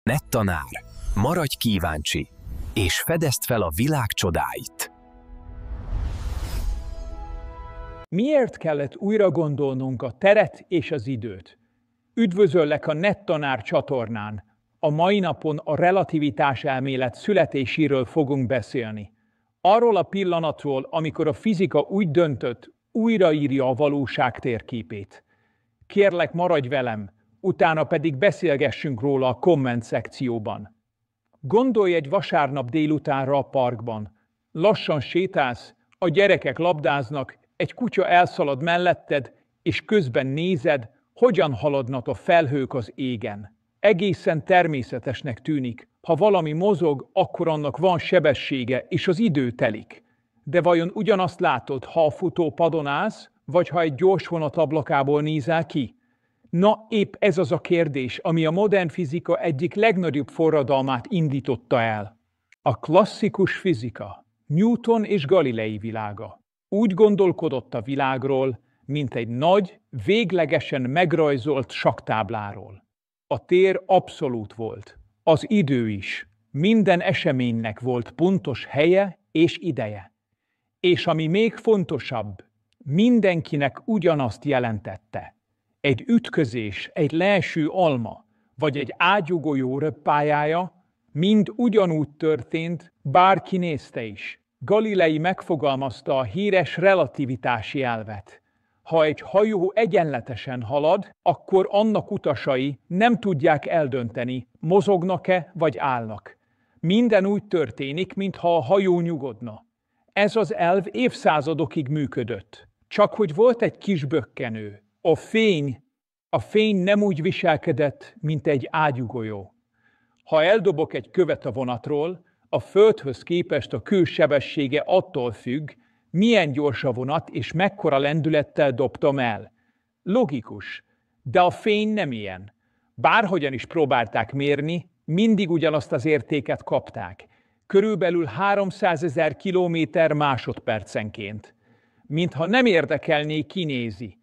Nettanár, maradj kíváncsi, és fedezd fel a világ csodáit! Miért kellett újra gondolnunk a teret és az időt? Üdvözöllek a Nettanár csatornán. A mai napon a relativitás elmélet születéséről fogunk beszélni. Arról a pillanatról, amikor a fizika úgy döntött, újraírja a valóság térképét. Kérlek, maradj velem, utána pedig beszélgessünk róla a komment szekcióban. Gondolj egy vasárnap délutánra a parkban. Lassan sétálsz, a gyerekek labdáznak, egy kutya elszalad melletted, és közben nézed, hogyan haladnak a felhők az égen. Egészen természetesnek tűnik, ha valami mozog, akkor annak van sebessége, és az idő telik. De vajon ugyanazt látod, ha a futópadon állsz, vagy ha egy gyorsvonat ablakából nézel ki? Na, épp ez az a kérdés, ami a modern fizika egyik legnagyobb forradalmát indította el. A klasszikus fizika, Newton és Galilei világa. Úgy gondolkodott a világról, mint egy nagy, véglegesen megrajzolt sakktábláról. A tér abszolút volt, az idő is. Minden eseménynek volt pontos helye és ideje. És ami még fontosabb, mindenkinek ugyanazt jelentette. Egy ütközés, egy leeső alma, vagy egy ágyúgolyó röppályája mind ugyanúgy történt, bárki nézte is. Galilei megfogalmazta a híres relativitási elvet. Ha egy hajó egyenletesen halad, akkor annak utasai nem tudják eldönteni, mozognak-e vagy állnak. Minden úgy történik, mintha a hajó nyugodna. Ez az elv évszázadokig működött. Csak hogy volt egy kis bökkenő. A fény nem úgy viselkedett, mint egy ágyúgolyó. Ha eldobok egy követ a vonatról, a Földhöz képest a külsebessége attól függ, milyen gyors a vonat és mekkora lendülettel dobtam el. Logikus, de a fény nem ilyen. Bárhogyan is próbálták mérni, mindig ugyanazt az értéket kapták. Körülbelül 300 000 kilométer másodpercenként. Mintha nem érdekelné, ki nézi.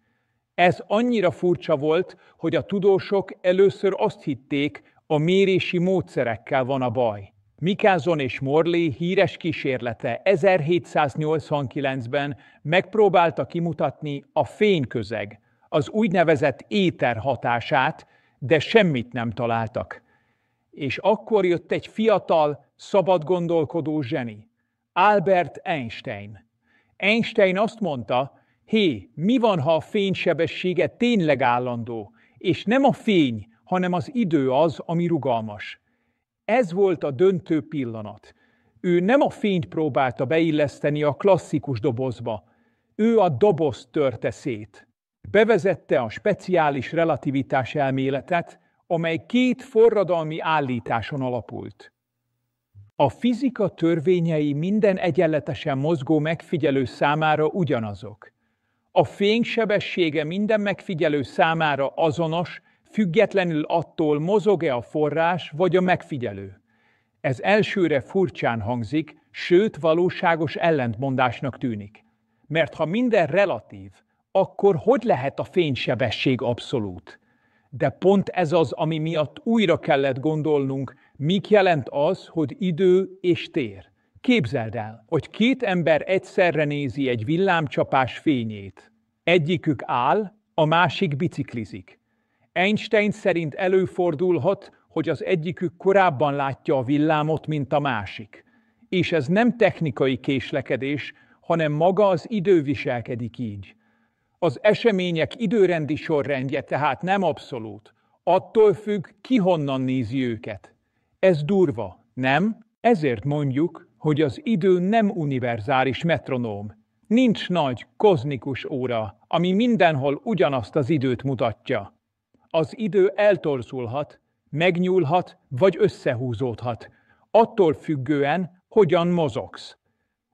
Ez annyira furcsa volt, hogy a tudósok először azt hitték, a mérési módszerekkel van a baj. Michelson és Morley híres kísérlete 1789-ben megpróbálta kimutatni a fényközeg, az úgynevezett éter hatását, de semmit nem találtak. És akkor jött egy fiatal, szabadgondolkodó zseni, Albert Einstein. Einstein azt mondta, mi van, ha a fénysebessége tényleg állandó, és nem a fény, hanem az idő az, ami rugalmas. Ez volt a döntő pillanat. Ő nem a fényt próbálta beilleszteni a klasszikus dobozba, ő a dobozt törte szét. Bevezette a speciális relativitás elméletet, amely két forradalmi állításon alapult. A fizika törvényei minden egyenletesen mozgó megfigyelő számára ugyanazok. A fény sebessége minden megfigyelő számára azonos, függetlenül attól, mozog-e a forrás vagy a megfigyelő. Ez elsőre furcsán hangzik, sőt valóságos ellentmondásnak tűnik. Mert ha minden relatív, akkor hogy lehet a fénysebesség abszolút? De pont ez az, ami miatt újra kellett gondolnunk, mit jelent az, hogy idő és tér. Képzeld el, hogy két ember egyszerre nézi egy villámcsapás fényét. Egyikük áll, a másik biciklizik. Einstein szerint előfordulhat, hogy az egyikük korábban látja a villámot, mint a másik. És ez nem technikai késlekedés, hanem maga az idő viselkedik így. Az események időrendi sorrendje tehát nem abszolút. Attól függ, ki honnan nézi őket. Ez durva, nem? Ezért mondjuk, hogy az idő nem univerzális metronóm. Nincs nagy, kozmikus óra, ami mindenhol ugyanazt az időt mutatja. Az idő eltorzulhat, megnyúlhat vagy összehúzódhat, attól függően, hogyan mozogsz.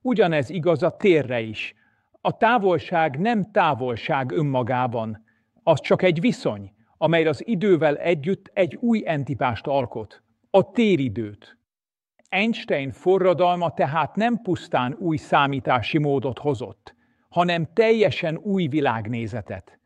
Ugyanez igaz a térre is. A távolság nem távolság önmagában, az csak egy viszony, amely az idővel együtt egy új entipást alkot, a téridőt. Einstein forradalma tehát nem pusztán új számítási módot hozott, hanem teljesen új világnézetet.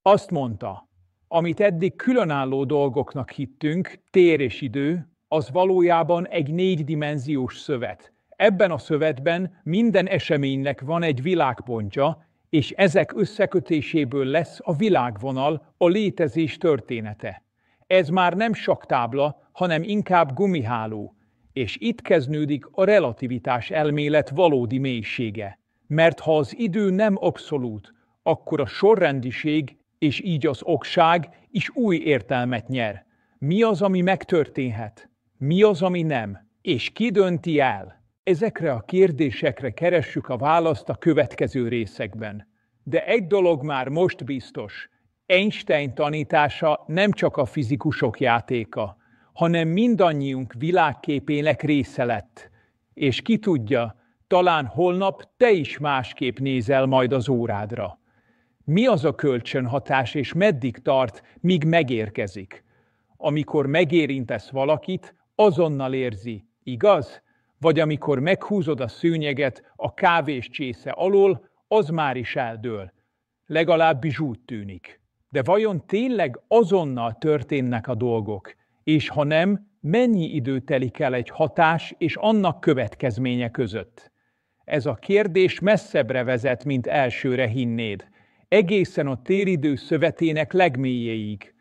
Azt mondta, Amit eddig különálló dolgoknak hittünk, tér és idő, az valójában egy négydimenziós szövet. Ebben a szövetben minden eseménynek van egy világpontja, és ezek összekötéséből lesz a világvonal, a létezés története. Ez már nem sakktábla, hanem inkább gumiháló, és itt kezdődik a relativitás elmélet valódi mélysége. Mert ha az idő nem abszolút, akkor a sorrendiség és így az okság is új értelmet nyer. Mi az, ami megtörténhet? Mi az, ami nem? És ki dönti el? Ezekre a kérdésekre keressük a választ a következő részekben. De egy dolog már most biztos. Einstein tanítása nem csak a fizikusok játéka, hanem mindannyiunk világképének része lett. És ki tudja, talán holnap te is másképp nézel majd az órádra. Mi az a kölcsönhatás, és meddig tart, míg megérkezik? Amikor megérintesz valakit, azonnal érzi, igaz? Vagy amikor meghúzod a szőnyeget a kávés csésze alól, az már is eldől. Legalábbis úgy tűnik. De vajon tényleg azonnal történnek a dolgok? És ha nem, mennyi idő telik el egy hatás és annak következménye között? Ez a kérdés messzebbre vezet, mint elsőre hinnéd. Egészen a téridő szövetének legmélyéig.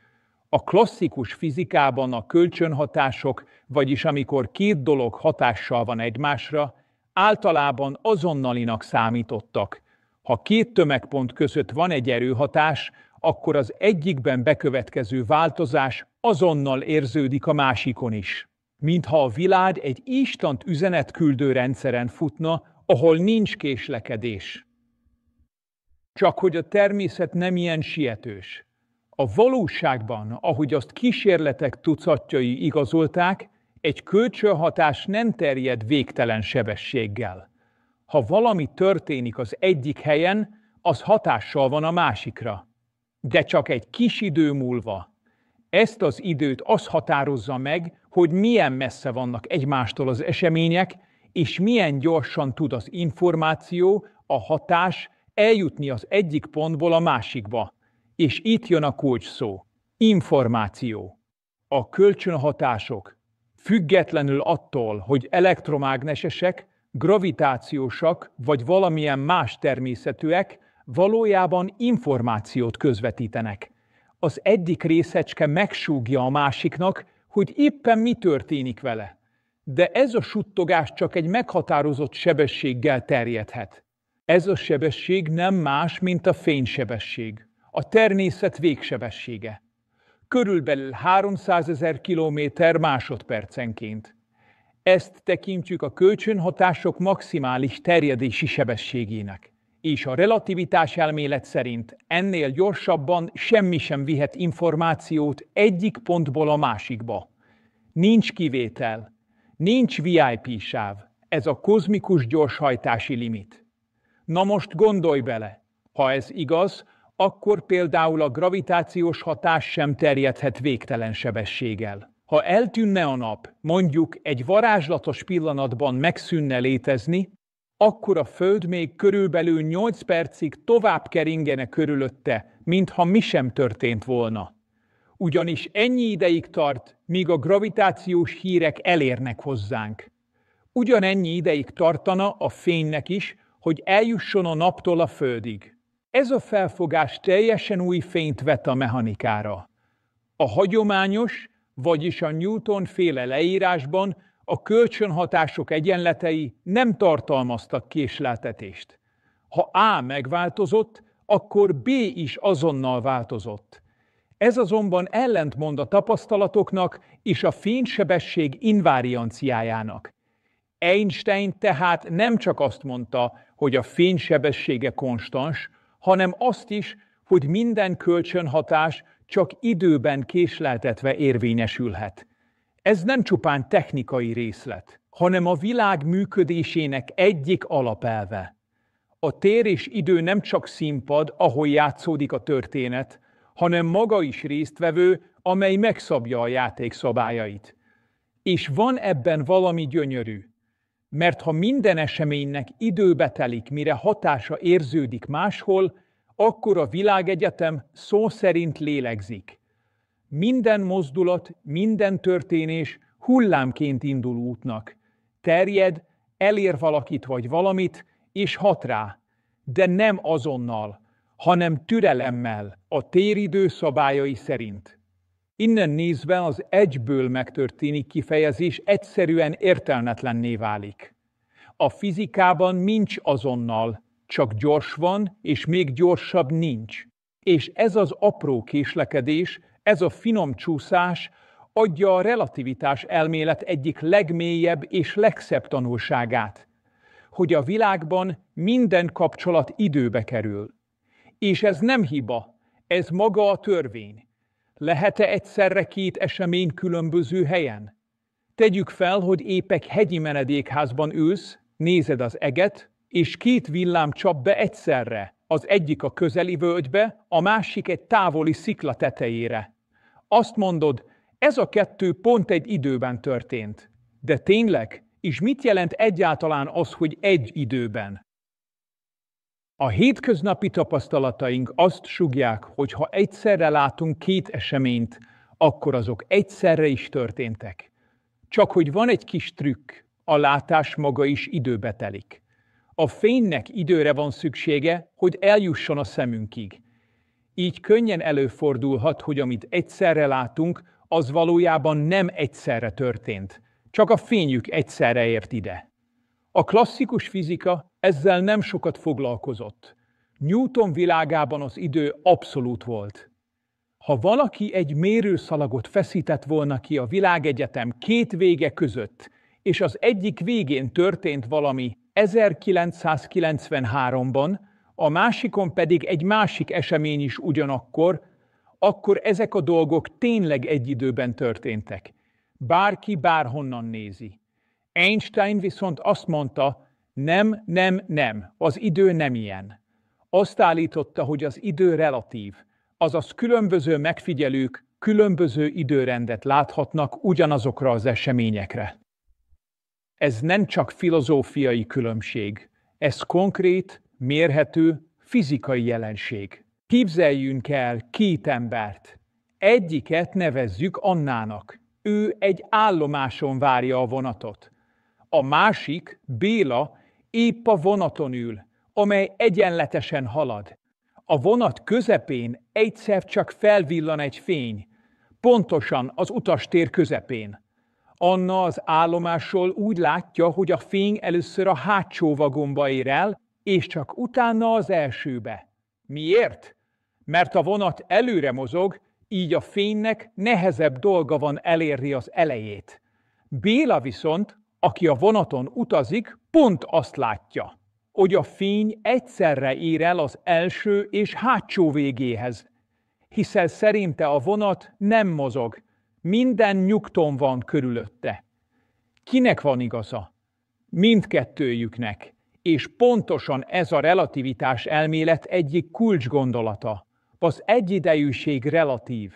A klasszikus fizikában a kölcsönhatások, vagyis amikor két dolog hatással van egymásra, általában azonnalinak számítottak. Ha két tömegpont között van egy erőhatás, akkor az egyikben bekövetkező változás azonnal érződik a másikon is. Mintha a világ egy instant üzenetküldő rendszeren futna, ahol nincs késlekedés. Csak hogy a természet nem ilyen sietős. A valóságban, ahogy azt kísérletek tucatjai igazolták, egy kölcsönhatás nem terjed végtelen sebességgel. Ha valami történik az egyik helyen, az hatással van a másikra. De csak egy kis idő múlva. Ezt az időt az határozza meg, hogy milyen messze vannak egymástól az események, és milyen gyorsan tud az információ, a hatás eljutni az egyik pontból a másikba. És itt jön a kulcs szó. Információ. A kölcsönhatások, függetlenül attól, hogy elektromágnesesek, gravitációsak vagy valamilyen más természetűek, valójában információt közvetítenek. Az egyik részecske megsúgja a másiknak, hogy éppen mi történik vele. De ez a suttogás csak egy meghatározott sebességgel terjedhet. Ez a sebesség nem más, mint a fénysebesség, a természet végsebessége. Körülbelül 300 000 kilométer másodpercenként. Ezt tekintjük a kölcsönhatások maximális terjedési sebességének. És a relativitás elmélet szerint ennél gyorsabban semmi sem vihet információt egyik pontból a másikba. Nincs kivétel, nincs VIP sáv, ez a kozmikus gyorshajtási limit. Na most gondolj bele, ha ez igaz, akkor például a gravitációs hatás sem terjedhet végtelen sebességgel. Ha eltűnne a nap, mondjuk egy varázslatos pillanatban megszűnne létezni, akkor a Föld még körülbelül 8 percig tovább keringene körülötte, mintha mi sem történt volna. Ugyanis ennyi ideig tart, míg a gravitációs hírek elérnek hozzánk. Ugyanennyi ideig tartana a fénynek is, hogy eljusson a naptól a Földig. Ez a felfogás teljesen új fényt vet a mechanikára. A hagyományos, vagyis a Newton-féle leírásban a kölcsönhatások egyenletei nem tartalmaztak késleltetést. Ha A megváltozott, akkor B is azonnal változott. Ez azonban ellentmond a tapasztalatoknak és a fénysebesség invarianciájának. Einstein tehát nem csak azt mondta, hogy a fénysebessége konstans, hanem azt is, hogy minden kölcsönhatás csak időben késleltetve érvényesülhet. Ez nem csupán technikai részlet, hanem a világ működésének egyik alapelve. A tér és idő nem csak színpad, ahol játszódik a történet, hanem maga is résztvevő, amely megszabja a játék szabályait. És van ebben valami gyönyörű, mert ha minden eseménynek időbe telik, mire hatása érződik máshol, akkor a világegyetem szó szerint lélegzik. Minden mozdulat, minden történés hullámként indul útnak. Terjed, elér valakit vagy valamit, és hat rá, de nem azonnal, hanem türelemmel, a téridő szabályai szerint. Innen nézve az egyből megtörténik kifejezés egyszerűen értelmetlenné válik. A fizikában nincs azonnal, csak gyors van, és még gyorsabb nincs. És ez az apró késlekedés, ez a finom csúszás adja a relativitás elmélet egyik legmélyebb és legszebb tanulságát, hogy a világban minden kapcsolat időbe kerül. És ez nem hiba, ez maga a törvény. Lehet-e egyszerre két esemény különböző helyen? Tegyük fel, hogy épp egy hegyi menedékházban ülsz, nézed az eget, és két villám csap be egyszerre, az egyik a közeli völgybe, a másik egy távoli szikla tetejére. Azt mondod, ez a kettő pont egy időben történt. De tényleg? És mit jelent egyáltalán az, hogy egy időben? A hétköznapi tapasztalataink azt sugják, hogy ha egyszerre látunk két eseményt, akkor azok egyszerre is történtek. Csak hogy van egy kis trükk, a látás maga is időbe telik. A fénynek időre van szüksége, hogy eljusson a szemünkig. Így könnyen előfordulhat, hogy amit egyszerre látunk, az valójában nem egyszerre történt, csak a fényük egyszerre ért ide. A klasszikus fizika ezzel nem sokat foglalkozott. Newton világában az idő abszolút volt. Ha valaki egy mérőszalagot feszített volna ki a világegyetem két vége között, és az egyik végén történt valami 1993-ban, a másikon pedig egy másik esemény is ugyanakkor, akkor ezek a dolgok tényleg egy időben történtek. Bárki bárhonnan nézi. Einstein viszont azt mondta, nem, az idő nem ilyen. Azt állította, hogy az idő relatív, azaz különböző megfigyelők különböző időrendet láthatnak ugyanazokra az eseményekre. Ez nem csak filozófiai különbség, ez konkrét, mérhető, fizikai jelenség. Képzeljünk el két embert. Egyiket nevezzük Annának. Ő egy állomáson várja a vonatot. A másik, Béla, épp a vonaton ül, amely egyenletesen halad. A vonat közepén egyszer csak felvillan egy fény, pontosan az utastér közepén. Anna az állomásról úgy látja, hogy a fény először a hátsó vagomba ér el, és csak utána az elsőbe. Miért? Mert a vonat előre mozog, így a fénynek nehezebb dolga van elérni az elejét. Béla viszont, aki a vonaton utazik, pont azt látja, hogy a fény egyszerre ér el az első és hátsó végéhez, hiszen szerinte a vonat nem mozog, minden nyugton van körülötte. Kinek van igaza? Mindkettőjüknek, és pontosan ez a relativitás elmélet egyik kulcsgondolata. Az egyidejűség relatív,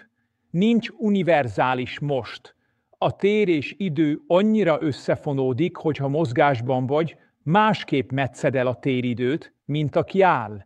nincs univerzális most. A tér és idő annyira összefonódik, hogyha mozgásban vagy, másképp metszed el a téridőt, mint aki áll.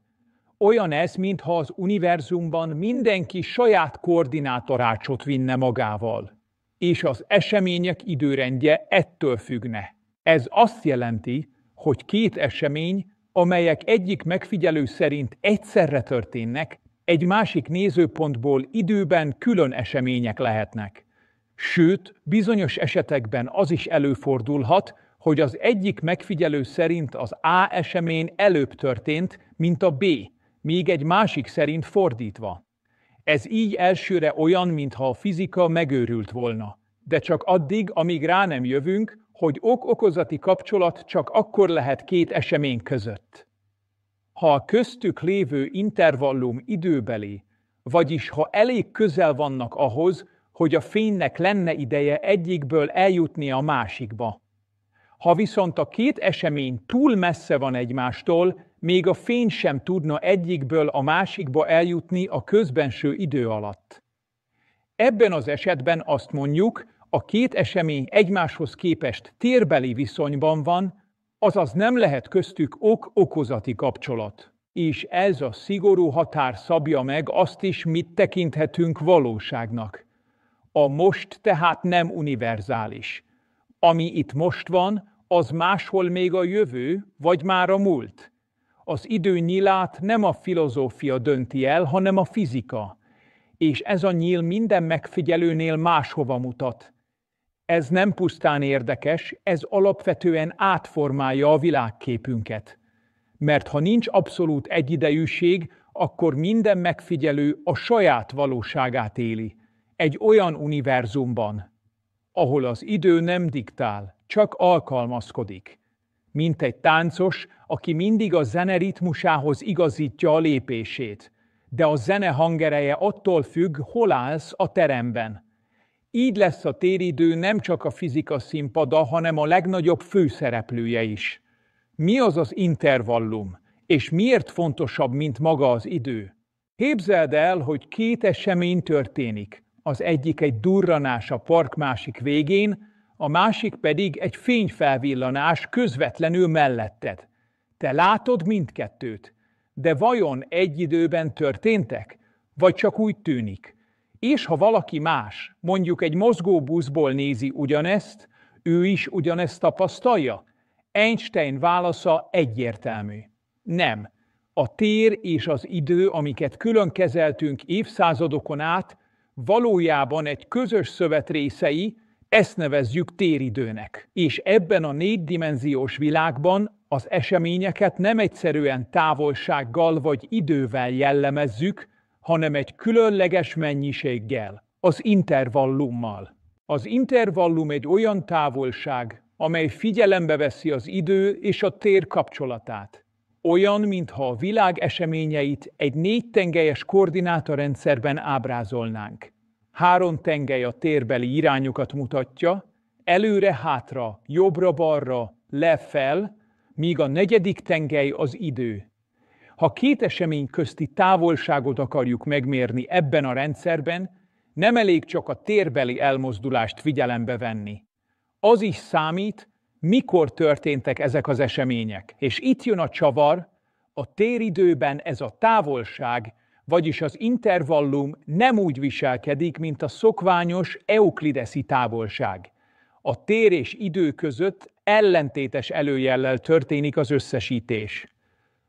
Olyan ez, mintha az univerzumban mindenki saját koordinátorácsot vinne magával, és az események időrendje ettől függne. Ez azt jelenti, hogy két esemény, amelyek egyik megfigyelő szerint egyszerre történnek, egy másik nézőpontból időben külön események lehetnek. Sőt, bizonyos esetekben az is előfordulhat, hogy az egyik megfigyelő szerint az A esemény előbb történt, mint a B, míg egy másik szerint fordítva. Ez így elsőre olyan, mintha a fizika megőrült volna, de csak addig, amíg rá nem jövünk, hogy ok-okozati kapcsolat csak akkor lehet két esemény között. Ha a köztük lévő intervallum időbeli, vagyis ha elég közel vannak ahhoz, hogy a fénynek lenne ideje egyikből eljutni a másikba. Ha viszont a két esemény túl messze van egymástól, még a fény sem tudna egyikből a másikba eljutni a közbenső idő alatt. Ebben az esetben azt mondjuk, a két esemény egymáshoz képest térbeli viszonyban van, azaz nem lehet köztük ok-okozati kapcsolat. És ez a szigorú határ szabja meg azt is, mit tekinthetünk valóságnak. A most tehát nem univerzális. Ami itt most van, az máshol még a jövő, vagy már a múlt. Az idő nyílát nem a filozófia dönti el, hanem a fizika. És ez a nyíl minden megfigyelőnél máshova mutat. Ez nem pusztán érdekes, ez alapvetően átformálja a világképünket. Mert ha nincs abszolút egyidejűség, akkor minden megfigyelő a saját valóságát éli. Egy olyan univerzumban, ahol az idő nem diktál, csak alkalmazkodik. Mint egy táncos, aki mindig a zene ritmusához igazítja a lépését, de a zene hangereje attól függ, hol állsz a teremben. Így lesz a téridő nem csak a fizika színpada, hanem a legnagyobb főszereplője is. Mi az az intervallum, és miért fontosabb, mint maga az idő? Képzeld el, hogy két esemény történik. Az egyik egy durranás a park másik végén, a másik pedig egy fényfelvillanás közvetlenül melletted. Te látod mindkettőt, de vajon egy időben történtek, vagy csak úgy tűnik? És ha valaki más, mondjuk egy mozgó buszból nézi ugyanezt, ő is ugyanezt tapasztalja? Einstein válasza egyértelmű. Nem. A tér és az idő, amiket külön kezeltünk évszázadokon át, valójában egy közös szövet részei, ezt nevezzük téridőnek. És ebben a négydimenziós világban az eseményeket nem egyszerűen távolsággal vagy idővel jellemezzük, hanem egy különleges mennyiséggel, az intervallummal. Az intervallum egy olyan távolság, amely figyelembe veszi az idő és a tér kapcsolatát. Olyan, mintha a világ eseményeit egy 4 tengelyes koordinátorrendszerben ábrázolnánk. 3 tengely a térbeli irányokat mutatja, előre-hátra, jobbra-balra, le-fel, míg a 4. tengely az idő. Ha 2 esemény közti távolságot akarjuk megmérni ebben a rendszerben, nem elég csak a térbeli elmozdulást figyelembe venni. Az is számít, mikor történtek ezek az események. És itt jön a csavar, a téridőben ez a távolság, vagyis az intervallum nem úgy viselkedik, mint a szokványos euklideszi távolság. A tér és idő között ellentétes előjellel történik az összesítés.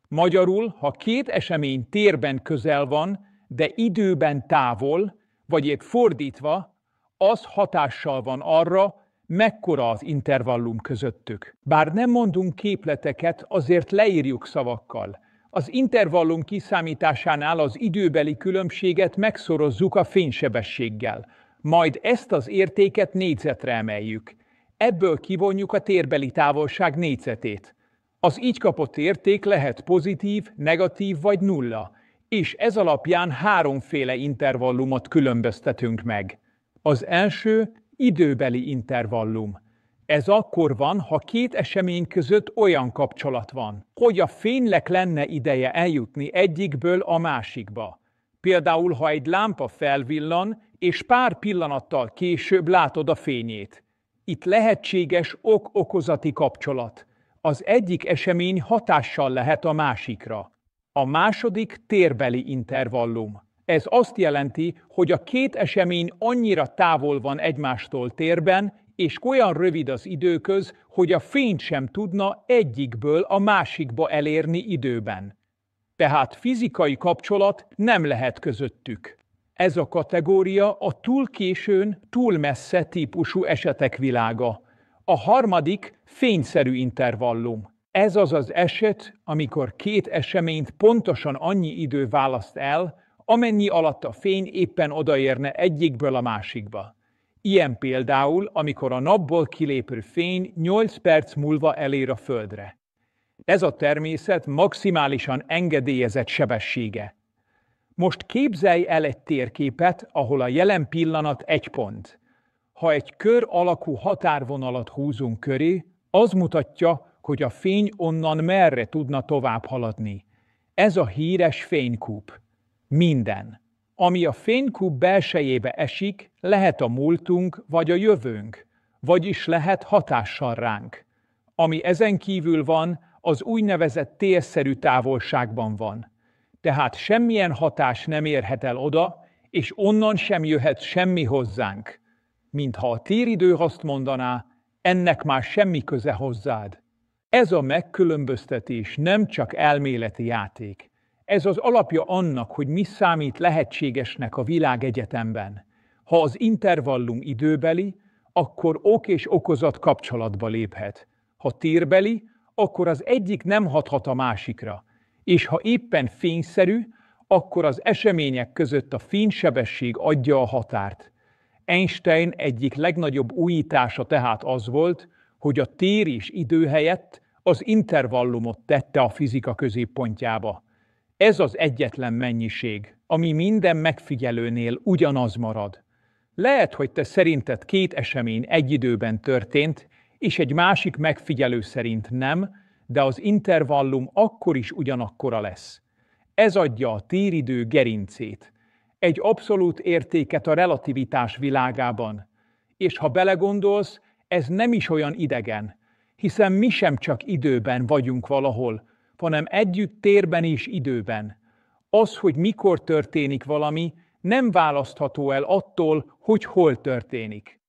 Magyarul, ha 2 esemény térben közel van, de időben távol, vagy épp fordítva, az hatással van arra, mekkora az intervallum közöttük. Bár nem mondunk képleteket, azért leírjuk szavakkal. Az intervallum kiszámításánál az időbeli különbséget megszorozzuk a fénysebességgel, majd ezt az értéket négyzetre emeljük. Ebből kivonjuk a térbeli távolság négyzetét. Az így kapott érték lehet pozitív, negatív vagy nulla, és ez alapján 3 intervallumot különböztetünk meg. Az első időbeli intervallum. Ez akkor van, ha 2 esemény között olyan kapcsolat van, hogy a fénynek lenne ideje eljutni egyikből a másikba. Például, ha egy lámpa felvillan, és pár pillanattal később látod a fényét. Itt lehetséges ok-okozati kapcsolat. Az egyik esemény hatással lehet a másikra. A második térbeli intervallum. Ez azt jelenti, hogy a 2 esemény annyira távol van egymástól térben, és olyan rövid az időköz, hogy a fényt sem tudna egyikből a másikba elérni időben. Tehát fizikai kapcsolat nem lehet közöttük. Ez a kategória a túl későn, túl messze típusú esetek világa. A harmadik fényszerű intervallum. Ez az az eset, amikor 2 eseményt pontosan annyi idő választ el, amennyi alatt a fény éppen odaérne egyikből a másikba. Ilyen például, amikor a napból kilépő fény 8 perc múlva elér a Földre. Ez a természet maximálisan engedélyezett sebessége. Most képzelj el egy térképet, ahol a jelen pillanat egy pont. Ha egy kör alakú határvonalat húzunk köré, az mutatja, hogy a fény onnan merre tudna tovább haladni. Ez a híres fénykúp. Minden. Ami a fénykúp belsejébe esik, lehet a múltunk vagy a jövőnk, vagyis lehet hatással ránk. Ami ezen kívül van, az úgynevezett térszerű távolságban van. Tehát semmilyen hatás nem érhet el oda, és onnan sem jöhet semmi hozzánk. Mintha a téridő azt mondaná, ennek már semmi köze hozzád. Ez a megkülönböztetés nem csak elméleti játék. Ez az alapja annak, hogy mi számít lehetségesnek a világegyetemben. Ha az intervallum időbeli, akkor ok és okozat kapcsolatba léphet. Ha térbeli, akkor az egyik nem hathat a másikra. És ha éppen fényszerű, akkor az események között a fénysebesség adja a határt. Einstein egyik legnagyobb újítása tehát az volt, hogy a tér és idő helyett az intervallumot tette a fizika középpontjába. Ez az egyetlen mennyiség, ami minden megfigyelőnél ugyanaz marad. Lehet, hogy te szerinted két esemény egy időben történt, és egy másik megfigyelő szerint nem, de az intervallum akkor is ugyanakkora lesz. Ez adja a téridő gerincét, egy abszolút értéket a relativitás világában. És ha belegondolsz, ez nem is olyan idegen, hiszen mi sem csak időben vagyunk valahol, hanem együtt térben és időben. Az, hogy mikor történik valami, nem választható el attól, hogy hol történik.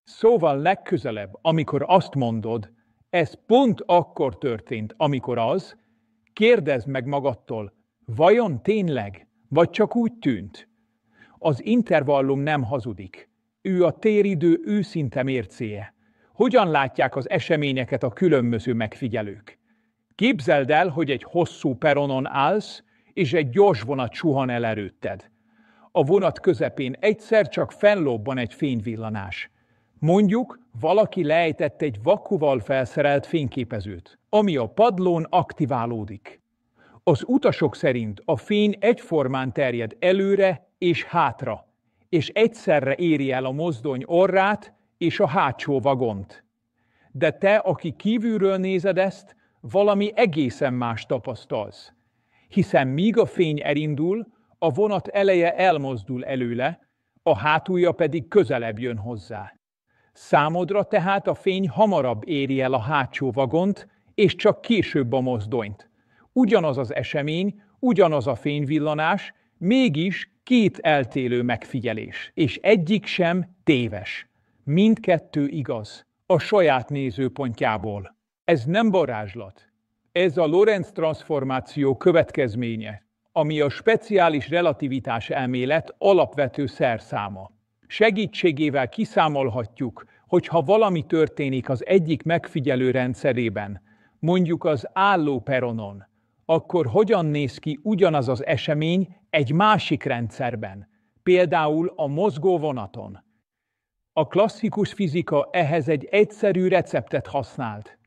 Szóval legközelebb, amikor azt mondod, ez pont akkor történt, amikor az, kérdezd meg magadtól, vajon tényleg, vagy csak úgy tűnt? Az intervallum nem hazudik. Ő a téridő őszinte mércéje. Hogyan látják az eseményeket a különböző megfigyelők? Képzeld el, hogy egy hosszú peronon állsz, és egy gyors vonat suhan el előtted. A vonat közepén egyszer csak fennlobban egy fényvillanás. Mondjuk, valaki leejtett egy vakuval felszerelt fényképezőt, ami a padlón aktiválódik. Az utasok szerint a fény egyformán terjed előre és hátra, és egyszerre éri el a mozdony orrát és a hátsó vagont. De te, aki kívülről nézed ezt, valami egészen más tapasztalsz. Hiszen míg a fény elindul, a vonat eleje elmozdul előle, a hátulja pedig közelebb jön hozzá. Számodra tehát a fény hamarabb éri el a hátsó vagont, és csak később a mozdonyt. Ugyanaz az esemény, ugyanaz a fényvillanás, mégis két eltérő megfigyelés, és egyik sem téves. Mindkettő igaz, a saját nézőpontjából. Ez nem varázslat. Ez a Lorentz-transzformáció következménye, ami a speciális relativitás elmélet alapvető szerszáma. Segítségével kiszámolhatjuk, hogy ha valami történik az egyik megfigyelő rendszerében, mondjuk az álló peronon, akkor hogyan néz ki ugyanaz az esemény egy másik rendszerben, például a mozgó vonaton. A klasszikus fizika ehhez egy egyszerű receptet használt.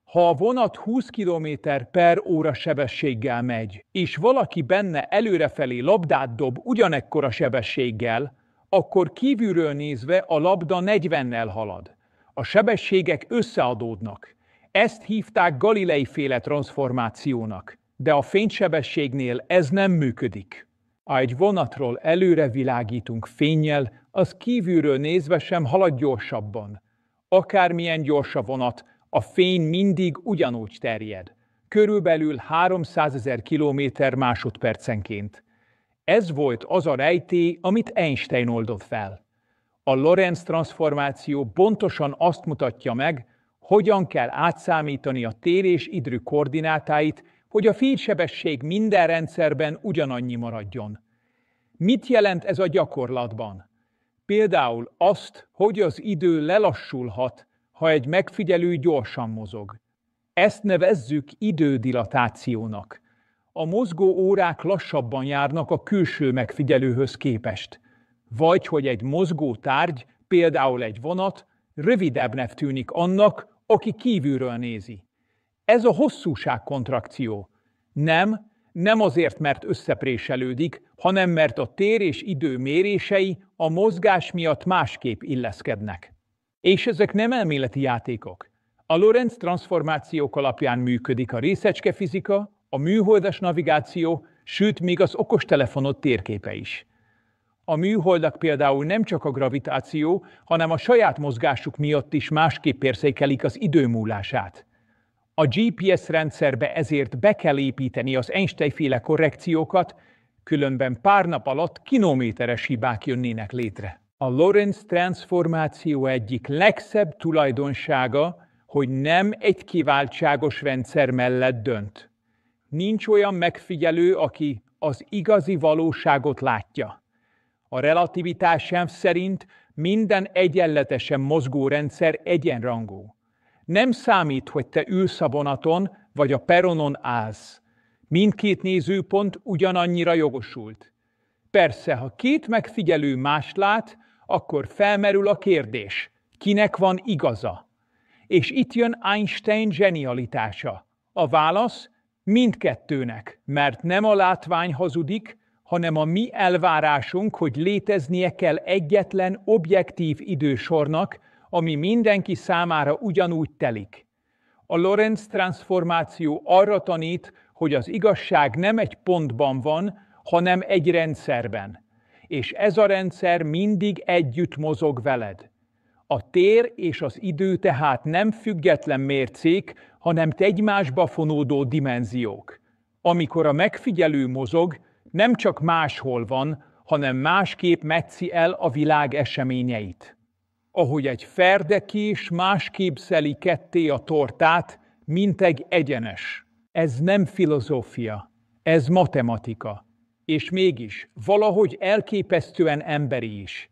Ha a vonat 20 km/h sebességgel megy, és valaki benne előrefelé labdát dob ugyanekkora sebességgel, akkor kívülről nézve a labda 40-nel halad. A sebességek összeadódnak. Ezt hívták Galilei-féle transzformációnak, de a fénysebességnél ez nem működik. Ha egy vonatról előre világítunk fénnyel, az kívülről nézve sem halad gyorsabban. Akármilyen gyors a vonat, a fény mindig ugyanúgy terjed. Körülbelül 300 000 km/másodpercenként. Ez volt az a rejtély, amit Einstein oldott fel. A Lorentz-transzformáció pontosan azt mutatja meg, hogyan kell átszámítani a tér és idő koordinátáit, hogy a fénysebesség minden rendszerben ugyanannyi maradjon. Mit jelent ez a gyakorlatban? Például azt, hogy az idő lelassulhat, ha egy megfigyelő gyorsan mozog. Ezt nevezzük idődilatációnak. A mozgó órák lassabban járnak a külső megfigyelőhöz képest. Vagy hogy egy mozgó tárgy, például egy vonat, rövidebbnek tűnik annak, aki kívülről nézi. Ez a hosszúságkontrakció. Nem azért, mert összepréselődik, hanem mert a tér és idő mérései a mozgás miatt másképp illeszkednek. És ezek nem elméleti játékok. A Lorentz-transzformációk alapján működik a részecskefizika, a műholdas navigáció, sőt még az okostelefonod térképe is. A műholdak például nem csak a gravitáció, hanem a saját mozgásuk miatt is másképp érzékelik az idő múlását. A GPS rendszerbe ezért be kell építeni az Einstein-féle korrekciókat, különben pár nap alatt kilométeres hibák jönnének létre. A Lorentz-transzformáció egyik legszebb tulajdonsága, hogy nem egy kiváltságos rendszer mellett dönt. Nincs olyan megfigyelő, aki az igazi valóságot látja. A relativitás elv szerint minden egyenletesen mozgó rendszer egyenrangú. Nem számít, hogy te ülsz a vonaton, vagy a peronon állsz. Mindkét nézőpont ugyanannyira jogosult. Persze, ha két megfigyelő mást lát, akkor felmerül a kérdés, kinek van igaza? És itt jön Einstein zsenialitása. A válasz mindkettőnek, mert nem a látvány hazudik, hanem a mi elvárásunk, hogy léteznie kell egyetlen objektív idősornak, ami mindenki számára ugyanúgy telik. A Lorentz-transzformáció arra tanít, hogy az igazság nem egy pontban van, hanem egy rendszerben. És ez a rendszer mindig együtt mozog veled. A tér és az idő tehát nem független mércék, hanem egymásba fonódó dimenziók. Amikor a megfigyelő mozog, nem csak máshol van, hanem másképp metszi el a világ eseményeit. Ahogy egy ferdekés másképp szeli ketté a tortát, mint egy egyenes. Ez nem filozófia, ez matematika. És mégis valahogy elképesztően emberi is.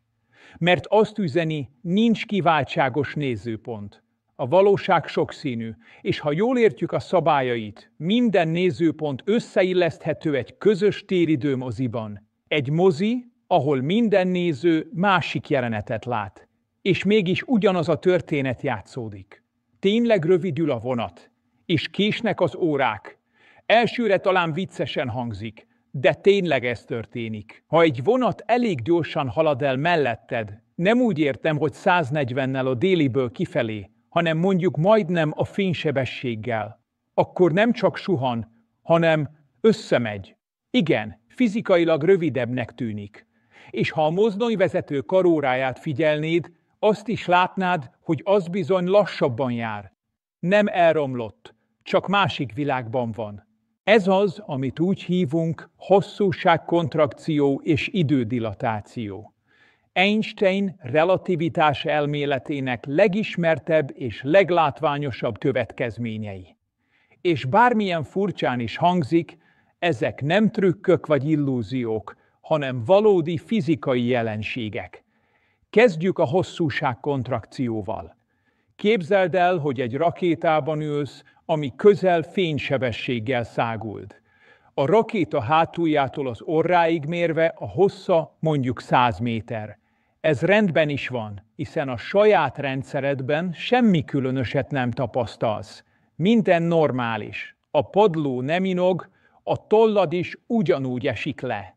Mert azt üzeni, nincs kiváltságos nézőpont. A valóság sokszínű, és ha jól értjük a szabályait, minden nézőpont összeilleszthető egy közös téridő moziban. Egy mozi, ahol minden néző másik jelenetet lát. És mégis ugyanaz a történet játszódik. Tényleg rövidül a vonat, és késnek az órák. Elsőre talán viccesen hangzik, de tényleg ez történik. Ha egy vonat elég gyorsan halad el melletted, nem úgy értem, hogy 140-nel a déliből kifelé, hanem mondjuk majdnem a fénysebességgel, akkor nem csak suhan, hanem összemegy. Igen, fizikailag rövidebbnek tűnik. És ha a mozdonyvezető karóráját figyelnéd, azt is látnád, hogy az bizony lassabban jár. Nem elromlott, csak másik világban van. Ez az, amit úgy hívunk hosszúságkontrakció és idődilatáció. Einstein relativitás elméletének legismertebb és leglátványosabb következményei. És bármilyen furcsán is hangzik, ezek nem trükkök vagy illúziók, hanem valódi fizikai jelenségek. Kezdjük a hosszúságkontrakcióval. Képzeld el, hogy egy rakétában ülsz, ami közel fénysebességgel száguld. A rakéta hátuljától az orráig mérve a hossza mondjuk 100 méter. Ez rendben is van, hiszen a saját rendszeredben semmi különöset nem tapasztalsz. Minden normális. A padló nem inog, a tollad is ugyanúgy esik le.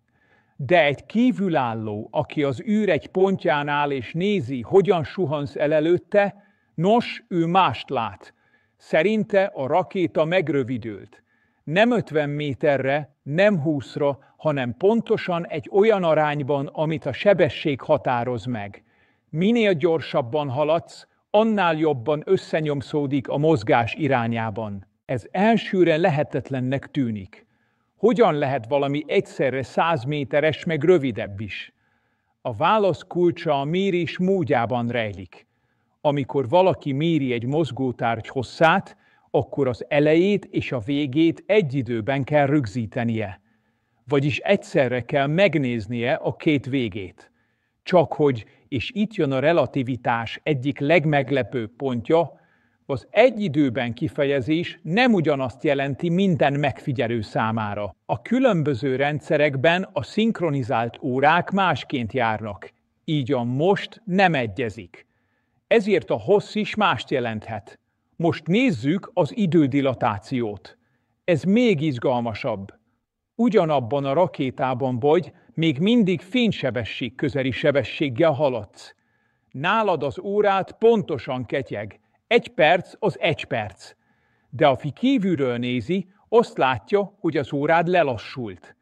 De egy kívülálló, aki az űr egy pontján áll és nézi, hogyan suhansz el előtte, nos, ő mást lát. Szerinte a rakéta megrövidült. Nem 50 méterre, nem 20-ra, hanem pontosan egy olyan arányban, amit a sebesség határoz meg. Minél gyorsabban haladsz, annál jobban összenyomszódik a mozgás irányában. Ez elsőre lehetetlennek tűnik. Hogyan lehet valami egyszerre 100 méteres, meg rövidebb is? A válasz kulcsa a mérés módjában rejlik. Amikor valaki méri egy mozgótárgy hosszát, akkor az elejét és a végét egy időben kell rögzítenie. Vagyis egyszerre kell megnéznie a két végét. Csak hogy, és itt jön a relativitás egyik legmeglepőbb pontja, az egy időben kifejezés nem ugyanazt jelenti minden megfigyelő számára. A különböző rendszerekben a szinkronizált órák másként járnak, így a most nem egyezik. Ezért a hossz is mást jelenthet. Most nézzük az idődilatációt. Ez még izgalmasabb. Ugyanabban a rakétában vagy, még mindig fénysebesség közeli sebességgel haladsz. Nálad az órát pontosan ketyeg. 1 perc az 1 perc. De aki kívülről nézi, azt látja, hogy az órád lelassult.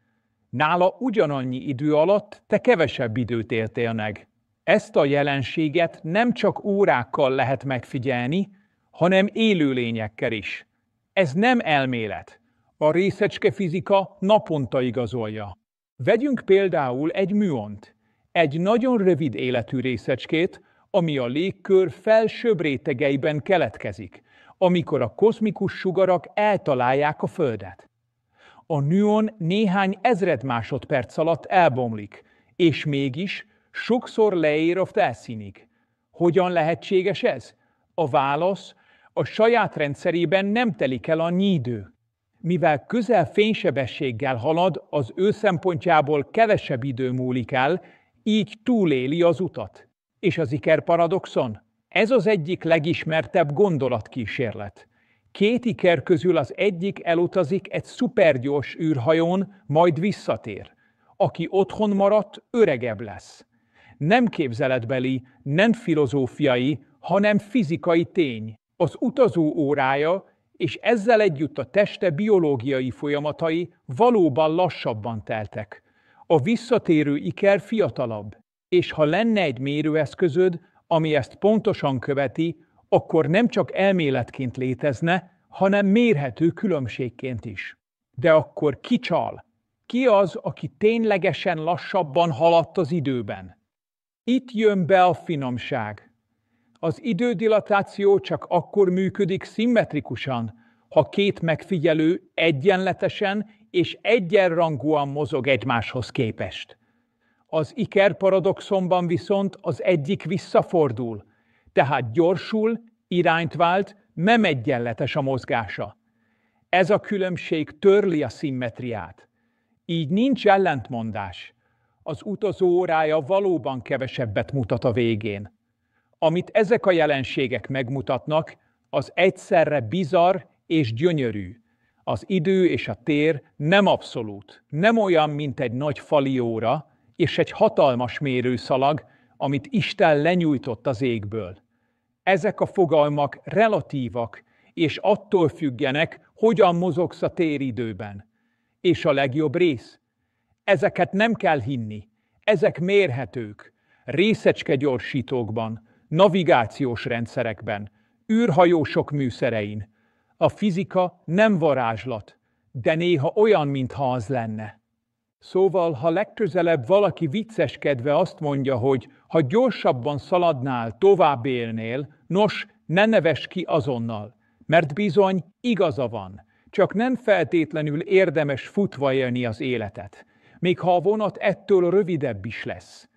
Nála ugyanannyi idő alatt te kevesebb időt éltél meg. Ezt a jelenséget nem csak órákkal lehet megfigyelni, hanem élőlényekkel is. Ez nem elmélet. A részecskefizika naponta igazolja. Vegyünk például egy műont, egy nagyon rövid életű részecskét, ami a légkör felsőbb rétegeiben keletkezik, amikor a kozmikus sugarak eltalálják a Földet. A műon néhány ezred másodperc alatt elbomlik, és mégis sokszor leér a felszínig. Hogyan lehetséges ez? A válasz: a saját rendszerében nem telik el annyi idő. Mivel közel fénysebességgel halad, az ő szempontjából kevesebb idő múlik el, így túléli az utat. És az ikerparadoxon? Ez az egyik legismertebb gondolatkísérlet. Két iker közül az egyik elutazik egy szupergyors űrhajón, majd visszatér. Aki otthon maradt, öregebb lesz. Nem képzeletbeli, nem filozófiai, hanem fizikai tény. Az utazó órája és ezzel együtt a teste biológiai folyamatai valóban lassabban teltek. A visszatérő iker fiatalabb, és ha lenne egy mérőeszközöd, ami ezt pontosan követi, akkor nem csak elméletként létezne, hanem mérhető különbségként is. De akkor ki csal? Ki az, aki ténylegesen lassabban haladt az időben? Itt jön be a finomság. Az idődilatáció csak akkor működik szimmetrikusan, ha két megfigyelő egyenletesen és egyenrangúan mozog egymáshoz képest. Az ikerparadoxonban viszont az egyik visszafordul, tehát gyorsul, irányt vált, nem egyenletes a mozgása. Ez a különbség törli a szimmetriát. Így nincs ellentmondás. Az utazó órája valóban kevesebbet mutat a végén. Amit ezek a jelenségek megmutatnak, az egyszerre bizarr és gyönyörű. Az idő és a tér nem abszolút, nem olyan, mint egy nagy fali óra és egy hatalmas mérőszalag, amit Isten lenyújtott az égből. Ezek a fogalmak relatívak, és attól függenek, hogyan mozogsz a téridőben. És a legjobb rész? Ezeket nem kell hinni, ezek mérhetők, részecskegyorsítókban, navigációs rendszerekben, űrhajósok műszerein. A fizika nem varázslat, de néha olyan, mintha az lenne. Szóval, ha legközelebb valaki vicceskedve azt mondja, hogy ha gyorsabban szaladnál, tovább élnél, nos, ne nevess ki azonnal, mert bizony igaza van, csak nem feltétlenül érdemes futva élni az életet, még ha a vonat ettől rövidebb is lesz.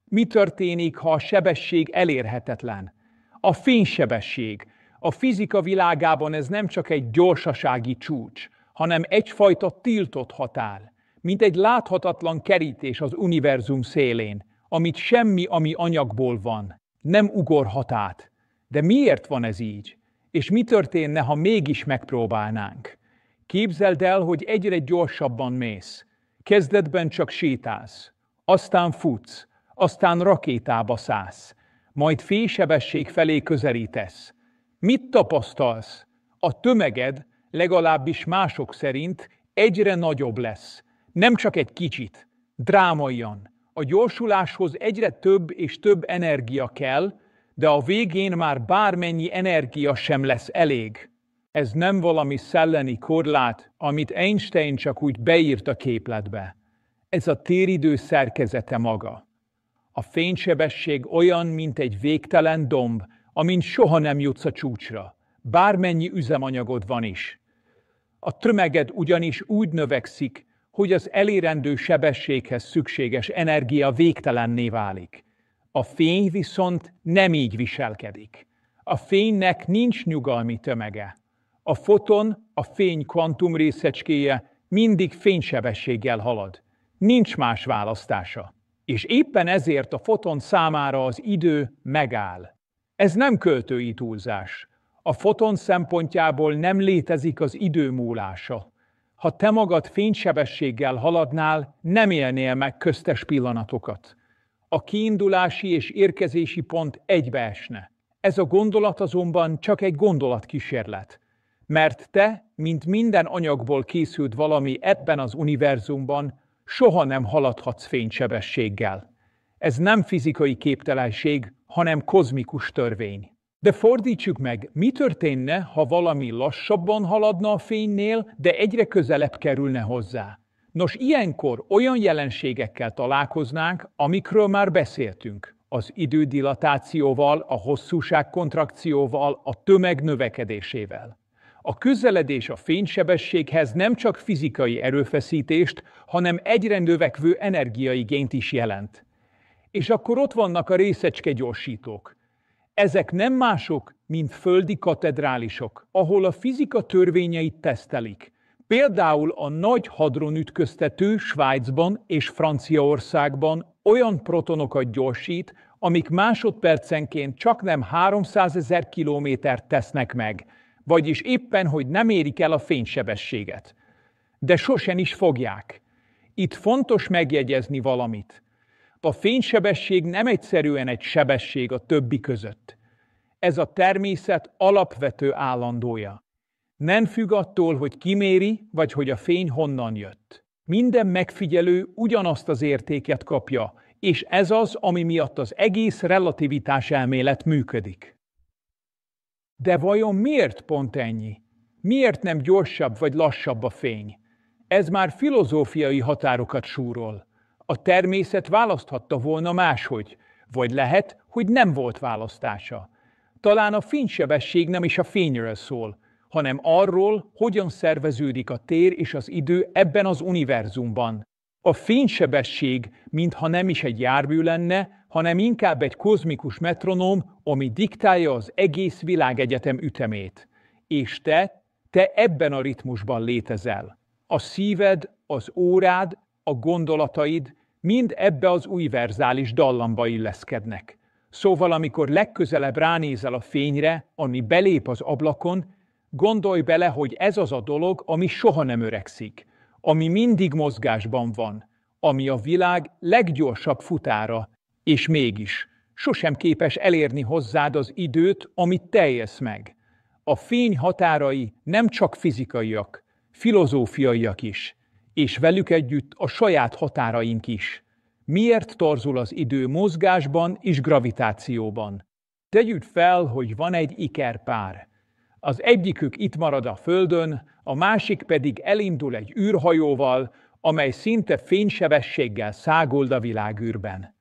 Mi történik, ha a sebesség elérhetetlen? A fénysebesség. A fizika világában ez nem csak egy gyorsasági csúcs, hanem egyfajta tiltott határ, mint egy láthatatlan kerítés az univerzum szélén, amit semmi, ami anyagból van, nem ugorhat át. De miért van ez így? És mi történne, ha mégis megpróbálnánk? Képzeld el, hogy egyre gyorsabban mész. Kezdetben csak sétálsz, aztán futsz, aztán rakétába szállsz, majd fénysebesség felé közelítesz. Mit tapasztalsz? A tömeged, legalábbis mások szerint, egyre nagyobb lesz. Nem csak egy kicsit, drámaian. A gyorsuláshoz egyre több és több energia kell, de a végén már bármennyi energia sem lesz elég. Ez nem valami szellemi korlát, amit Einstein csak úgy beírt a képletbe. Ez a téridő szerkezete maga. A fénysebesség olyan, mint egy végtelen domb, amin soha nem jutsz a csúcsra, bármennyi üzemanyagod van is. A tömeged ugyanis úgy növekszik, hogy az elérendő sebességhez szükséges energia végtelenné válik. A fény viszont nem így viselkedik. A fénynek nincs nyugalmi tömege. A foton, a fény kvantumrészecskéje mindig fénysebességgel halad. Nincs más választása. És éppen ezért a foton számára az idő megáll. Ez nem költői túlzás. A foton szempontjából nem létezik az idő múlása. Ha te magad fénysebességgel haladnál, nem élnél meg köztes pillanatokat. A kiindulási és érkezési pont egybeesne. Ez a gondolat azonban csak egy gondolatkísérlet. Mert te, mint minden anyagból készült valami ebben az univerzumban, soha nem haladhatsz fénysebességgel. Ez nem fizikai képtelenség, hanem kozmikus törvény. De fordítsuk meg, mi történne, ha valami lassabban haladna a fénynél, de egyre közelebb kerülne hozzá? Nos, ilyenkor olyan jelenségekkel találkoznánk, amikről már beszéltünk. Az idődilatációval, a hosszúságkontrakcióval, a tömeg növekedésével. A közeledés a fénysebességhez nem csak fizikai erőfeszítést, hanem egyre növekvő energiaigényt is jelent. És akkor ott vannak a részecskegyorsítók. Ezek nem mások, mint földi katedrálisok, ahol a fizika törvényeit tesztelik. Például a nagy hadronütköztető Svájcban és Franciaországban olyan protonokat gyorsít, amik másodpercenként csaknem 300 000 kilométert tesznek meg, vagyis éppen, hogy nem érik el a fénysebességet. De sosem is fogják. Itt fontos megjegyezni valamit. A fénysebesség nem egyszerűen egy sebesség a többi között. Ez a természet alapvető állandója. Nem függ attól, hogy ki méri, vagy hogy a fény honnan jött. Minden megfigyelő ugyanazt az értéket kapja, és ez az, ami miatt az egész relativitás elmélet működik. De vajon miért pont ennyi? Miért nem gyorsabb vagy lassabb a fény? Ez már filozófiai határokat súrol. A természet választhatta volna máshogy, vagy lehet, hogy nem volt választása. Talán a fénysebesség nem is a fényről szól, hanem arról, hogyan szerveződik a tér és az idő ebben az univerzumban. A fénysebesség mintha nem is egy jármű lenne, hanem inkább egy kozmikus metronóm, ami diktálja az egész világegyetem ütemét. És te ebben a ritmusban létezel. A szíved, az órád, a gondolataid mind ebbe az univerzális dallamba illeszkednek. Szóval, amikor legközelebb ránézel a fényre, ami belép az ablakon, gondolj bele, hogy ez az a dolog, ami soha nem öregszik, ami mindig mozgásban van, ami a világ leggyorsabb futára, és mégis sosem képes elérni hozzád az időt, amit te élsz meg. A fény határai nem csak fizikaiak, filozófiaiak is, és velük együtt a saját határaink is. Miért torzul az idő mozgásban és gravitációban? Tegyük fel, hogy van egy ikerpár. Az egyikük itt marad a Földön, a másik pedig elindul egy űrhajóval, amely szinte fénysebességgel száguld a világűrben.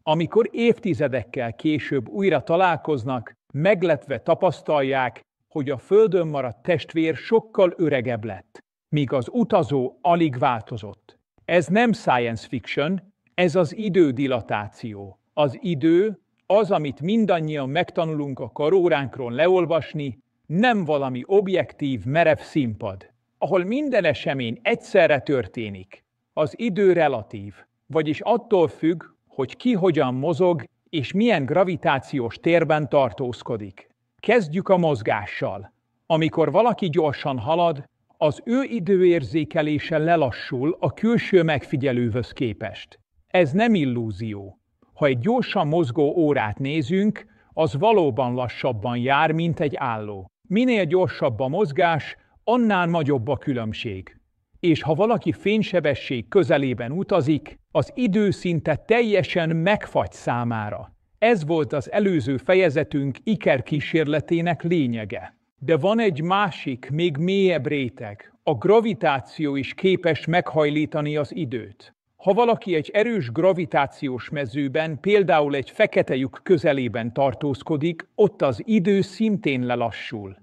Amikor évtizedekkel később újra találkoznak, meglepve tapasztalják, hogy a Földön maradt testvér sokkal öregebb lett, míg az utazó alig változott. Ez nem science fiction, ez az idődilatáció. Az idő, az, amit mindannyian megtanulunk a karóránkról leolvasni, nem valami objektív, merev színpad, ahol minden esemény egyszerre történik. Az idő relatív, vagyis attól függ, hogy ki hogyan mozog és milyen gravitációs térben tartózkodik. Kezdjük a mozgással. Amikor valaki gyorsan halad, az ő időérzékelése lelassul a külső megfigyelőhöz képest. Ez nem illúzió. Ha egy gyorsan mozgó órát nézünk, az valóban lassabban jár, mint egy álló. Minél gyorsabb a mozgás, annál nagyobb a különbség. És ha valaki fénysebesség közelében utazik, az idő szinte teljesen megfagy számára. Ez volt az előző fejezetünk ikerkísérletének lényege. De van egy másik, még mélyebb réteg. A gravitáció is képes meghajlítani az időt. Ha valaki egy erős gravitációs mezőben, például egy fekete lyuk közelében tartózkodik, ott az idő szintén lelassul.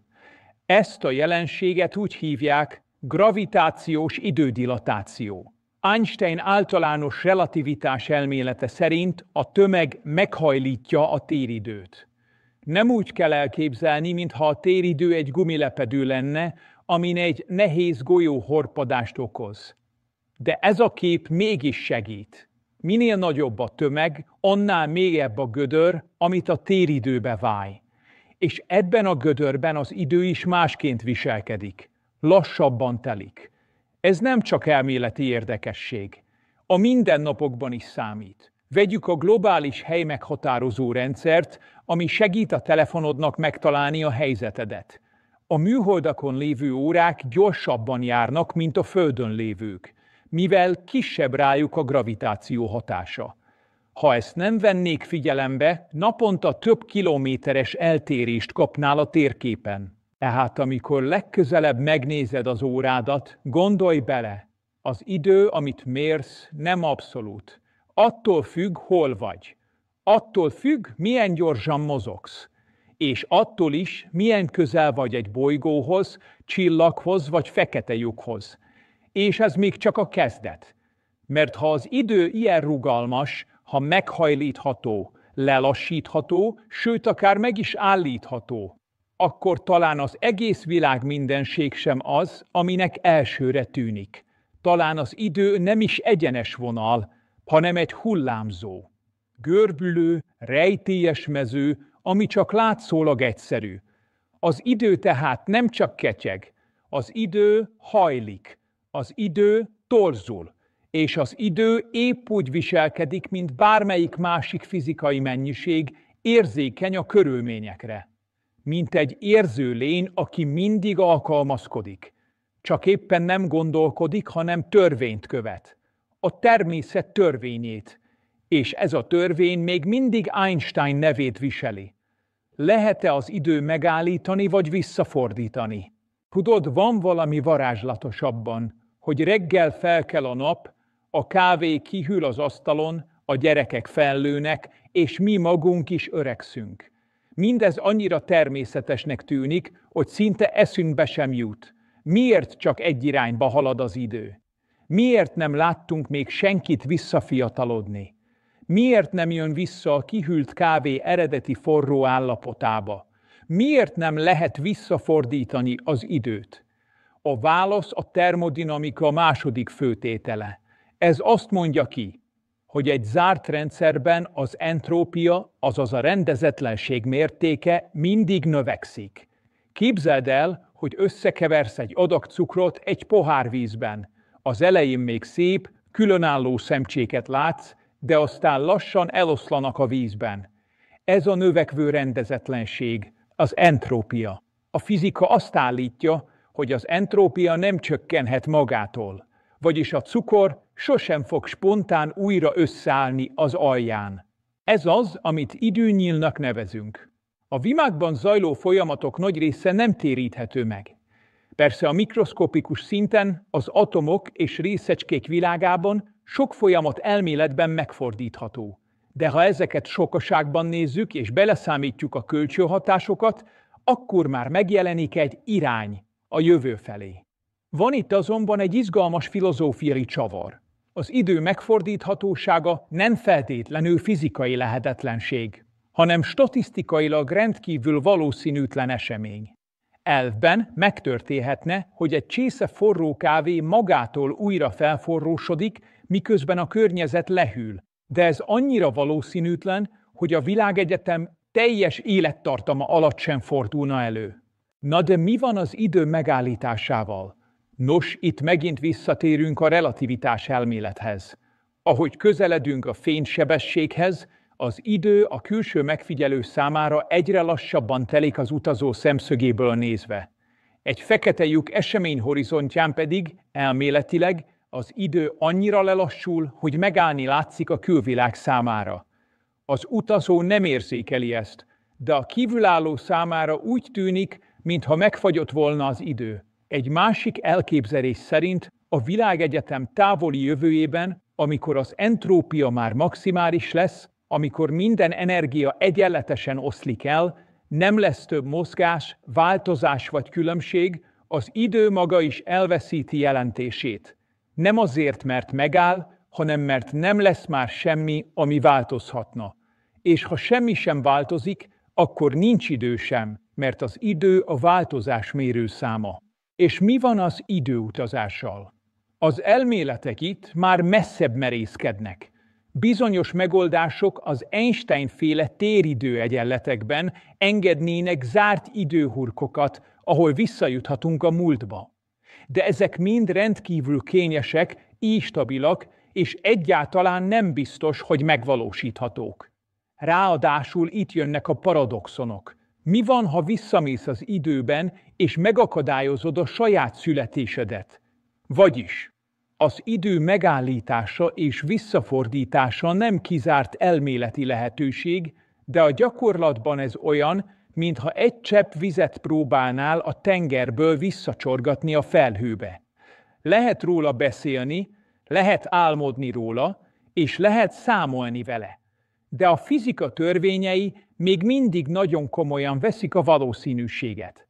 Ezt a jelenséget úgy hívják gravitációs idődilatáció. Einstein általános relativitás elmélete szerint a tömeg meghajlítja a téridőt. Nem úgy kell elképzelni, mintha a téridő egy gumilepedő lenne, amin egy nehéz golyó horpadást okoz. De ez a kép mégis segít. Minél nagyobb a tömeg, annál mélyebb a gödör, amit a téridőbe váj. És ebben a gödörben az idő is másként viselkedik. Lassabban telik. Ez nem csak elméleti érdekesség. A mindennapokban is számít. Vegyük a globális helymeghatározó rendszert, ami segít a telefonodnak megtalálni a helyzetedet. A műholdakon lévő órák gyorsabban járnak, mint a Földön lévők, mivel kisebb rájuk a gravitáció hatása. Ha ezt nem vennék figyelembe, naponta több kilométeres eltérést kapnál a térképen. Tehát amikor legközelebb megnézed az órádat, gondolj bele, Az idő, amit mérsz, nem abszolút. Attól függ, hol vagy. Attól függ, milyen gyorsan mozogsz. És attól is, milyen közel vagy egy bolygóhoz, csillaghoz vagy fekete lyukhoz. És ez még csak a kezdet. Mert ha az idő ilyen rugalmas, ha meghajlítható, lelassítható, sőt akár meg is állítható, akkor talán az egész világ mindenség sem az, aminek elsőre tűnik. Talán az idő nem is egyenes vonal, hanem egy hullámzó, görbülő, rejtélyes mező, ami csak látszólag egyszerű. Az idő tehát nem csak ketyeg, az idő hajlik, az idő torzul, és az idő épp úgy viselkedik, mint bármelyik másik fizikai mennyiség, érzékeny a körülményekre. Mint egy érző lény, aki mindig alkalmazkodik. Csak éppen nem gondolkodik, hanem törvényt követ. A természet törvényét. És ez a törvény még mindig Einstein nevét viseli. Lehet-e az idő megállítani vagy visszafordítani? Tudod, van valami varázslatos abban, hogy reggel felkel a nap, a kávé kihűl az asztalon, a gyerekek fellőnek, és mi magunk is öregszünk. Mindez annyira természetesnek tűnik, hogy szinte eszünkbe sem jut. Miért csak egy irányba halad az idő? Miért nem láttunk még senkit visszafiatalodni? Miért nem jön vissza a kihűlt kávé eredeti forró állapotába? Miért nem lehet visszafordítani az időt? A válasz a termodinamika második főtétele. Ez azt mondja ki, hogy egy zárt rendszerben az entrópia, azaz a rendezetlenség mértéke mindig növekszik. Képzeld el, hogy összekeversz egy adag cukrot egy pohár vízben. Az elején még szép, különálló szemcséket látsz, de aztán lassan eloszlanak a vízben. Ez a növekvő rendezetlenség, az entrópia. A fizika azt állítja, hogy az entrópia nem csökkenhet magától, vagyis a cukor sosem fog spontán újra összeállni az alján. Ez az, amit időnyílnak nevezünk. A világban zajló folyamatok nagy része nem téríthető meg. Persze a mikroszkopikus szinten, az atomok és részecskék világában sok folyamat elméletben megfordítható. De ha ezeket sokaságban nézzük és beleszámítjuk a kölcsönhatásokat, akkor már megjelenik egy irány a jövő felé. Van itt azonban egy izgalmas filozófiai csavar. Az idő megfordíthatósága nem feltétlenül fizikai lehetetlenség, hanem statisztikailag rendkívül valószínűtlen esemény. Elvben megtörténhetne, hogy egy csésze forró kávé magától újra felforrósodik, miközben a környezet lehűl, de ez annyira valószínűtlen, hogy a világegyetem teljes élettartama alatt sem fordulna elő. Na de mi van az idő megállításával? Nos, itt megint visszatérünk a relativitás elmélethez. Ahogy közeledünk a fénysebességhez, az idő a külső megfigyelő számára egyre lassabban telik az utazó szemszögéből nézve. Egy fekete lyuk eseményhorizontján pedig elméletileg az idő annyira lelassul, hogy megállni látszik a külvilág számára. Az utazó nem érzékeli ezt, de a kívülálló számára úgy tűnik, mintha megfagyott volna az idő. Egy másik elképzelés szerint a világegyetem távoli jövőjében, amikor az entrópia már maximális lesz, amikor minden energia egyenletesen oszlik el, nem lesz több mozgás, változás vagy különbség, az idő maga is elveszíti jelentését. Nem azért, mert megáll, hanem mert nem lesz már semmi, ami változhatna. És ha semmi sem változik, akkor nincs idő sem, mert az idő a változás mérőszáma. És mi van az időutazással? Az elméletek itt már messzebb merészkednek. Bizonyos megoldások az Einstein-féle téridő egyenletekben engednének zárt időhurkokat, ahol visszajuthatunk a múltba. De ezek mind rendkívül kényesek, instabilak, és egyáltalán nem biztos, hogy megvalósíthatók. Ráadásul itt jönnek a paradoxonok. Mi van, ha visszamész az időben, és megakadályozod a saját születésedet? Vagyis, az idő megállítása és visszafordítása nem kizárt elméleti lehetőség, de a gyakorlatban ez olyan, mintha egy csepp vizet próbálnál a tengerből visszacsorgatni a felhőbe. Lehet róla beszélni, lehet álmodni róla, és lehet számolni vele. De a fizika törvényei még mindig nagyon komolyan veszik a valószínűséget.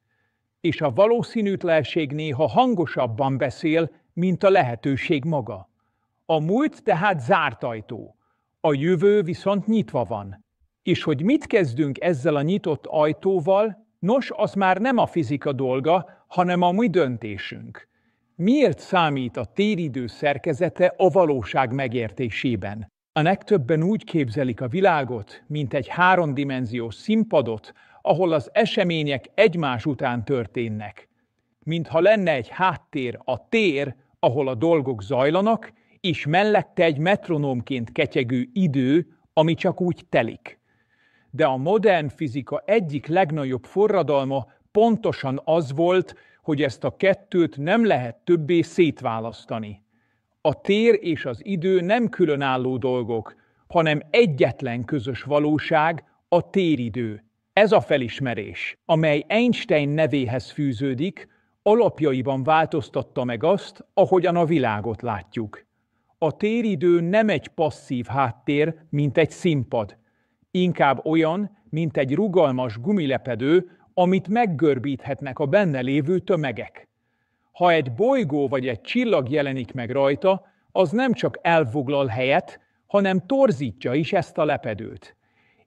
És a valószínűtlenség néha hangosabban beszél, mint a lehetőség maga. A múlt tehát zárt ajtó, a jövő viszont nyitva van. És hogy mit kezdünk ezzel a nyitott ajtóval, nos, az már nem a fizika dolga, hanem a mi döntésünk. Miért számít a téridő szerkezete a valóság megértésében? A legtöbben úgy képzelik a világot, mint egy háromdimenziós színpadot, ahol az események egymás után történnek. Mintha lenne egy háttér, a tér, ahol a dolgok zajlanak, és mellette egy metronómként ketyegő idő, ami csak úgy telik. De a modern fizika egyik legnagyobb forradalma pontosan az volt, hogy ezt a kettőt nem lehet többé szétválasztani. A tér és az idő nem különálló dolgok, hanem egyetlen közös valóság, a téridő. Ez a felismerés, amely Einstein nevéhez fűződik, alapjaiban változtatta meg azt, ahogyan a világot látjuk. A téridő nem egy passzív háttér, mint egy színpad. Inkább olyan, mint egy rugalmas gumilepedő, amit meggörbíthetnek a benne lévő tömegek. Ha egy bolygó vagy egy csillag jelenik meg rajta, az nem csak elfoglal helyet, hanem torzítja is ezt a lepedőt.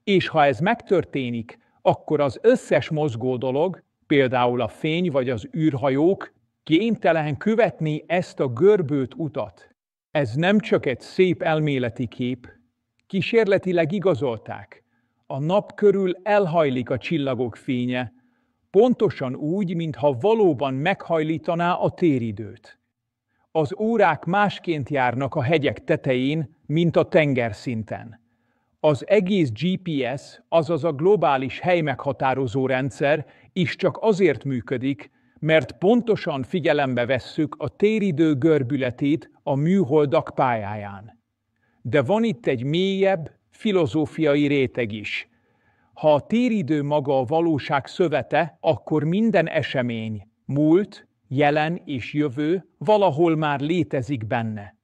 És ha ez megtörténik, akkor az összes mozgó dolog, például a fény vagy az űrhajók, kénytelen követni ezt a görbült utat. Ez nem csak egy szép elméleti kép, kísérletileg igazolták. A nap körül elhajlik a csillagok fénye, pontosan úgy, mintha valóban meghajlítaná a téridőt. Az órák másként járnak a hegyek tetején, mint a tengerszinten. Az egész GPS, azaz a globális helymeghatározó rendszer is csak azért működik, mert pontosan figyelembe vesszük a téridő görbületét a műholdak pályáján. De van itt egy mélyebb, filozófiai réteg is. Ha a téridő maga a valóság szövete, akkor minden esemény, múlt, jelen és jövő valahol már létezik benne.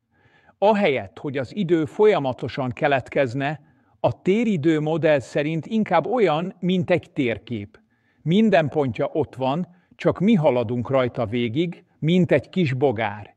Ahelyett, hogy az idő folyamatosan keletkezne, a téridő modell szerint inkább olyan, mint egy térkép. Minden pontja ott van, csak mi haladunk rajta végig, mint egy kis bogár.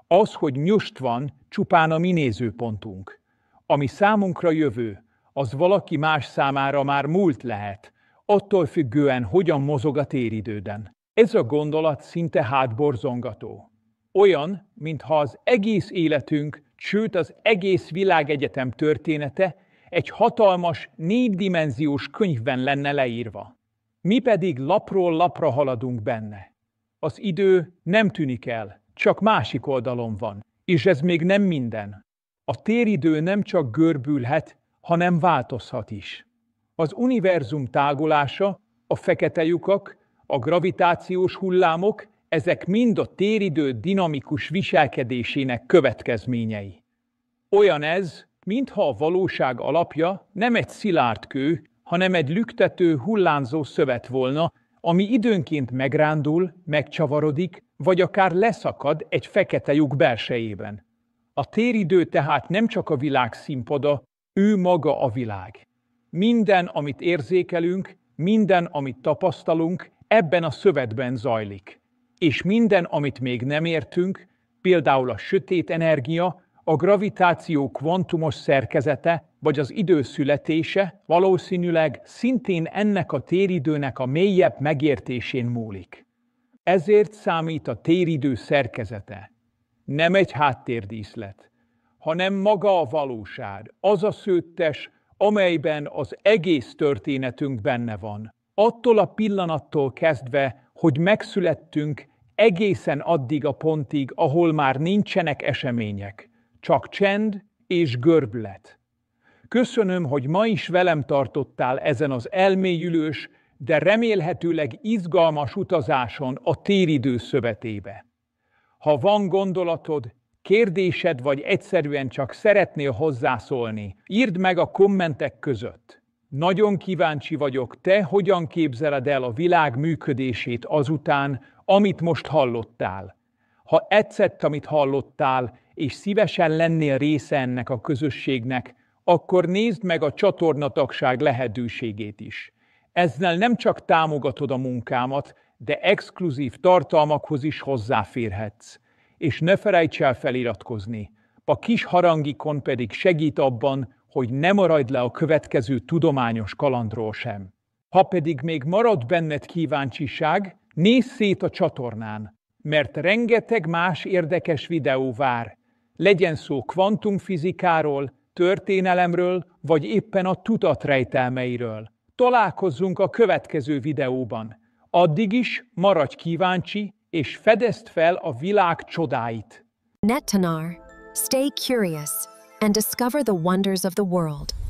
Az, hogy nyust van, csupán a mi nézőpontunk. Ami számunkra jövő, az valaki más számára már múlt lehet, attól függően, hogyan mozog a téridőden. Ez a gondolat szinte hátborzongató. Olyan, mintha az egész életünk, sőt az egész világegyetem története egy hatalmas, 4-dimenziós könyvben lenne leírva. Mi pedig lapról lapra haladunk benne. Az idő nem tűnik el, csak másik oldalon van, és ez még nem minden. A téridő nem csak görbülhet, hanem változhat is. Az univerzum tágulása, a fekete lyukak, a gravitációs hullámok, ezek mind a téridő dinamikus viselkedésének következményei. Olyan ez, mintha a valóság alapja nem egy szilárd kő, hanem egy lüktető, hullánzó szövet volna, ami időnként megrándul, megcsavarodik, vagy akár leszakad egy fekete lyuk belsejében. A téridő tehát nem csak a világ színpada, ő maga a világ. Minden, amit érzékelünk, minden, amit tapasztalunk, ebben a szövetben zajlik. És minden, amit még nem értünk, például a sötét energia, a gravitáció kvantumos szerkezete, vagy az idő születése valószínűleg szintén ennek a téridőnek a mélyebb megértésén múlik. Ezért számít a téridő szerkezete. Nem egy háttérdíszlet, hanem maga a valóság, az a szőttes, amelyben az egész történetünk benne van. Attól a pillanattól kezdve, hogy megszülettünk, egészen addig a pontig, ahol már nincsenek események, csak csend és görbület. Köszönöm, hogy ma is velem tartottál ezen az elmélyülős, de remélhetőleg izgalmas utazáson a téridő szövetébe. Ha van gondolatod, kérdésed, vagy egyszerűen csak szeretnél hozzászólni, írd meg a kommentek között. Nagyon kíváncsi vagyok, te hogyan képzeled el a világ működését azután, amit most hallottál. Ha tetszett, amit hallottál, és szívesen lennél része ennek a közösségnek, akkor nézd meg a csatornatagság lehetőségét is. Ezzel nem csak támogatod a munkámat, de exkluzív tartalmakhoz is hozzáférhetsz. És ne felejts el feliratkozni. A kis harangikon pedig segít abban, hogy ne maradj le a következő tudományos kalandról sem. Ha pedig még marad benned kíváncsiság, nézz szét a csatornán, mert rengeteg más érdekes videó vár. Legyen szó kvantumfizikáról, történelemről, vagy éppen a tudat rejtelmeiről. Találkozzunk a következő videóban. Addig is maradj kíváncsi, és fedezd fel a világ csodáit. Nettanar, stay curious and discover the wonders of the world.